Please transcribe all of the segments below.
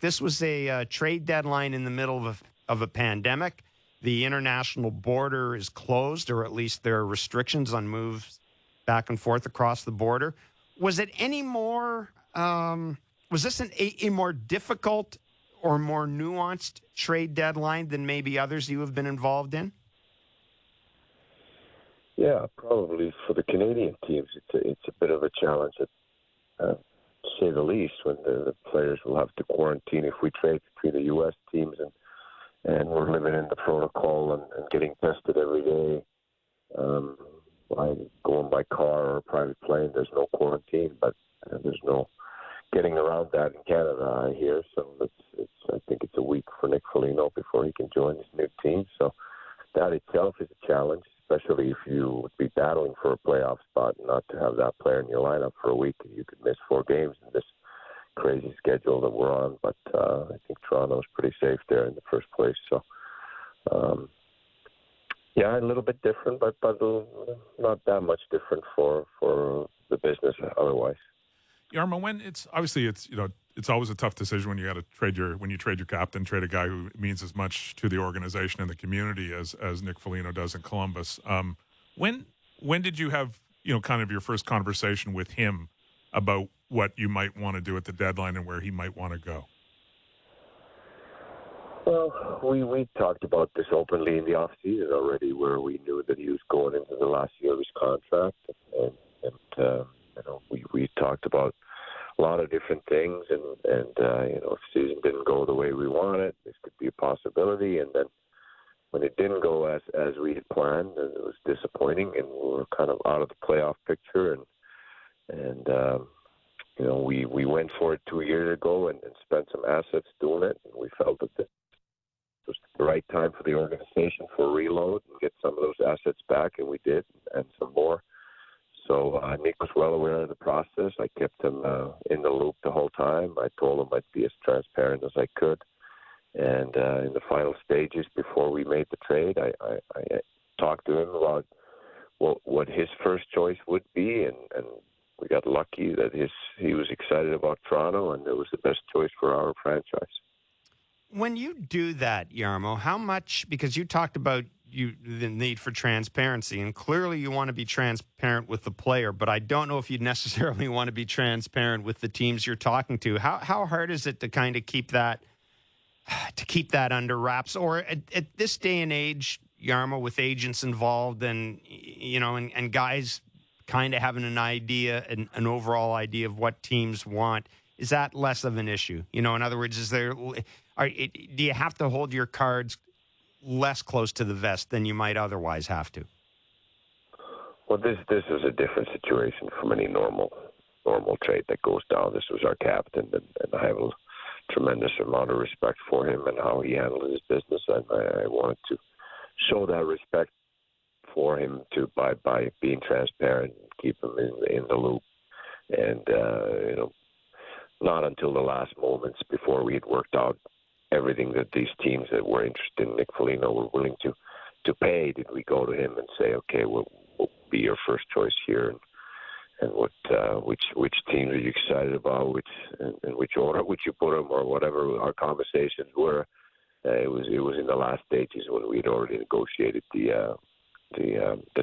This was a trade deadline in the middle of a pandemic. The international border is closed, or at least there are restrictions on moves back and forth across the border. Was it any more? Was this a more difficult or more nuanced trade deadline than maybe others you have been involved in? Yeah, probably for the Canadian teams, it's a bit of a challenge, to say the least, when the players will have to quarantine if we trade between the U.S. teams and we're living in the protocol and getting tested every day. By going by car or private plane, there's no quarantine, but there's no getting around that in Canada, I hear. So I think it's a week for Nick Foligno before he can join his new team. So that itself is a challenge, especially if you would be battling for a playoff spot and not to have that player in your lineup for a week. You could miss 4 games in this crazy schedule that we're on. But I think Toronto's pretty safe there in the first place. So, yeah, a little bit different, but not that much different for the business otherwise. Jarmo, when it's always a tough decision when you got to trade your captain, trade a guy who means as much to the organization and the community as Nick Foligno does in Columbus. When did you have kind of your first conversation with him about what you might want to do at the deadline and where he might want to go? Well, we talked about this openly in the off season already, where we knew that he was going into the last year of his contract, and we talked about a lot of different things, and if the season didn't go the way we wanted, this could be a possibility. And then when it didn't go as we had planned, and it was disappointing, and we were kind of out of the playoff picture, and we went for it 2 years ago and spent some assets doing it, and we felt that this was the right time for the organization for a reload and get some of those assets back, and we did, and some more. So Nick was well aware of the process. I kept him in the loop the whole time. I told him I'd be as transparent as I could. And in the final stages before we made the trade, I talked to him about what his first choice would be, and we got lucky that he was excited about Toronto, and it was the best choice for our franchise. When you do that, Jarmo, how much, because you talked about the need for transparency, and clearly you want to be transparent with the player, but I don't know if you'd necessarily want to be transparent with the teams you're talking to. How hard is it to kind of keep that under wraps? Or at this day and age, Jarmo, with agents involved and guys kind of having an idea, an overall idea of what teams want, is that less of an issue? In other words, do you have to hold your cards less close to the vest than you might otherwise have to? Well, this is a different situation from any normal trade that goes down. This was our captain, and I have a tremendous amount of respect for him and how he handled his business, and I wanted to show that respect for him by being transparent and keep him in the loop. And not until the last moments before we had worked out everything that these teams that were interested in Nick Foligno were willing to pay, did we go to him and say, okay, we'll be your first choice here, and which teams are you excited about, and which order would you put them, or whatever our conversations were. It was in the last stages when we had already negotiated the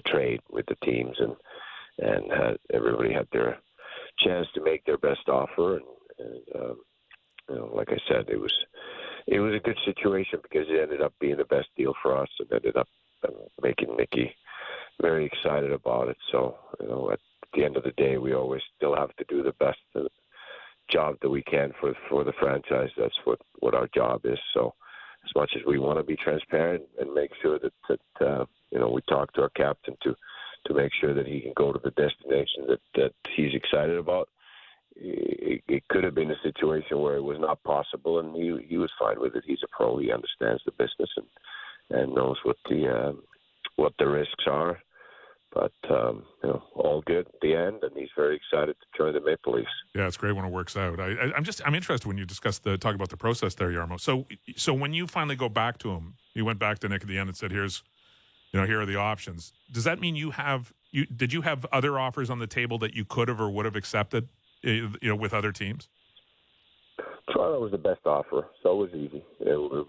trade with the teams, and everybody had their chance to make their best offer, and like I said, it was a good situation because it ended up being the best deal for us, and ended up making Nicky very excited about it. So, at the end of the day, we always still have to do the best job that we can for the franchise. That's what our job is. So, as much as we want to be transparent and make sure that we talk to our captain to make sure that he can go to the destination that he's excited about, it could have been a situation where it was not possible, and he was fine with it. He's a pro. He understands the business and knows what the risks are. But all good at the end, and he's very excited to join the Maple Leafs. Yeah, it's great when it works out. I'm interested when you talk about the process there, Jarmo. So when you finally go back to him, you went back to Nick at the end and said, here are the options. Does that mean did you have other offers on the table that you could have or would have accepted, with other teams? Toronto was the best offer, so it was easy. There was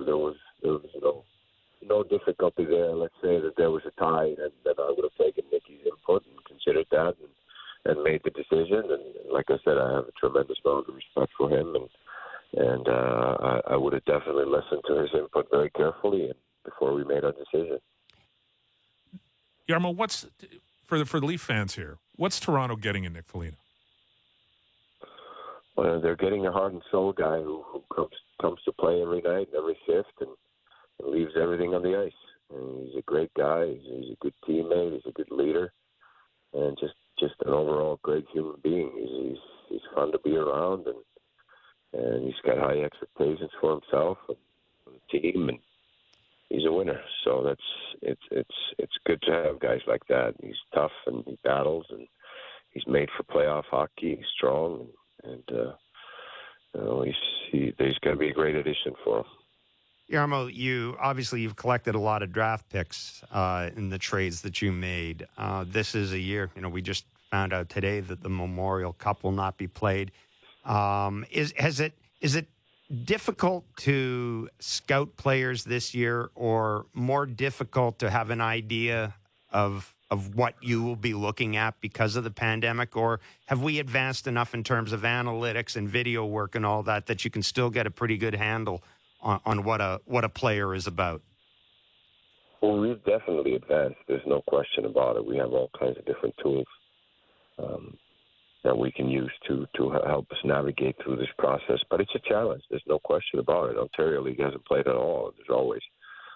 no difficulty there. Let's say that there was a tie, and then I would have taken Nicky's input and considered that, and made the decision. And like I said, I have a tremendous amount of respect for him, and I would have definitely listened to his input very carefully before we made our decision. Jarmo, what's for the Leaf fans here? What's Toronto getting in Nick Foligno? Well, they're getting a heart and soul guy who comes to play every night, every shift, and leaves everything on the ice. And he's a great guy. He's a good teammate. He's a good leader, and just an overall great human being. He's fun to be around, and he's got high expectations for himself and the team, and he's a winner. So it's good to have guys like that. He's tough and he battles, and he's made for playoff hockey. He's strong, and he's going to be a great addition for him. Jarmo, you've collected a lot of draft picks in the trades that you made. This is a year, we just found out today that the Memorial Cup will not be played. Is it difficult to scout players this year, or more difficult to have an idea of what you will be looking at because of the pandemic? Or have we advanced enough in terms of analytics and video work and all that you can still get a pretty good handle on what a player is about? Well, we've definitely advanced. There's no question about it. We have all kinds of different tools that we can use to help us navigate through this process. But it's a challenge. There's no question about it. Ontario League hasn't played at all. There's always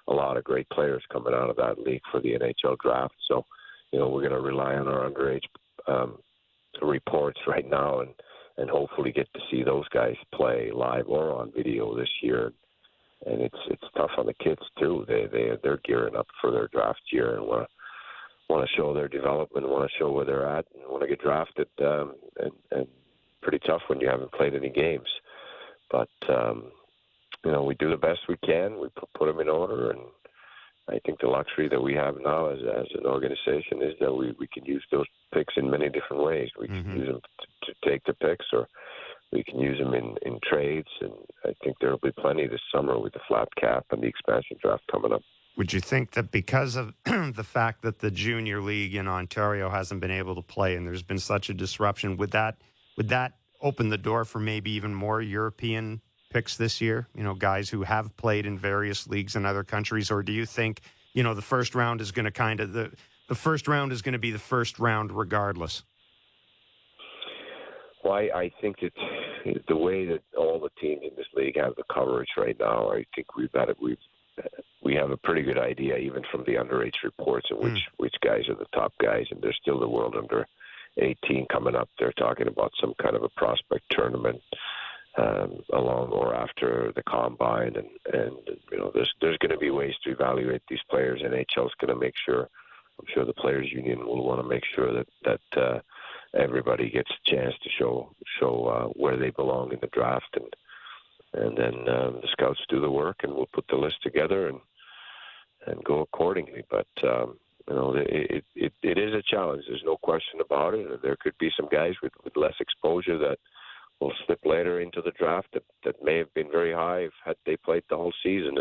a lot of great players coming out of that league for the NHL draft. So, we're going to rely on our underage reports right now and hopefully get to see those guys play live or on video this year. And it's tough on the kids too. They're gearing up for their draft year and want to show their development, want to show where they're at, and want to get drafted. And pretty tough when you haven't played any games. But we do the best we can. We put them in order, and I think the luxury that we have now as an organization is that we can use those picks in many different ways. We can use them to take the picks, or we can use them in trades, and I think there will be plenty this summer with the flat cap and the expansion draft coming up. Would you think that because of the fact that the junior league in Ontario hasn't been able to play and there's been such a disruption, would that open the door for maybe even more European picks this year? Guys who have played in various leagues in other countries, or do you think the first round is going to the first round is going to be the first round regardless? Well, I think that the way that all the teams in this league have the coverage right now, I think we have a pretty good idea, even from the underage reports, of which guys are the top guys, and there's still the World Under 18 coming up. They're talking about some kind of a prospect tournament along or after the combine, and there's going to be ways to evaluate these players. NHL's going to make sure. I'm sure the players' union will want to make sure that everybody gets a chance to show where they belong in the draft, and then the scouts do the work, and we'll put the list together and go accordingly. But it is a challenge. There's no question about it. There could be some guys with less exposure that will slip later into the draft that may have been very high had they played the whole season,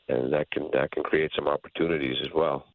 and that can create some opportunities as well.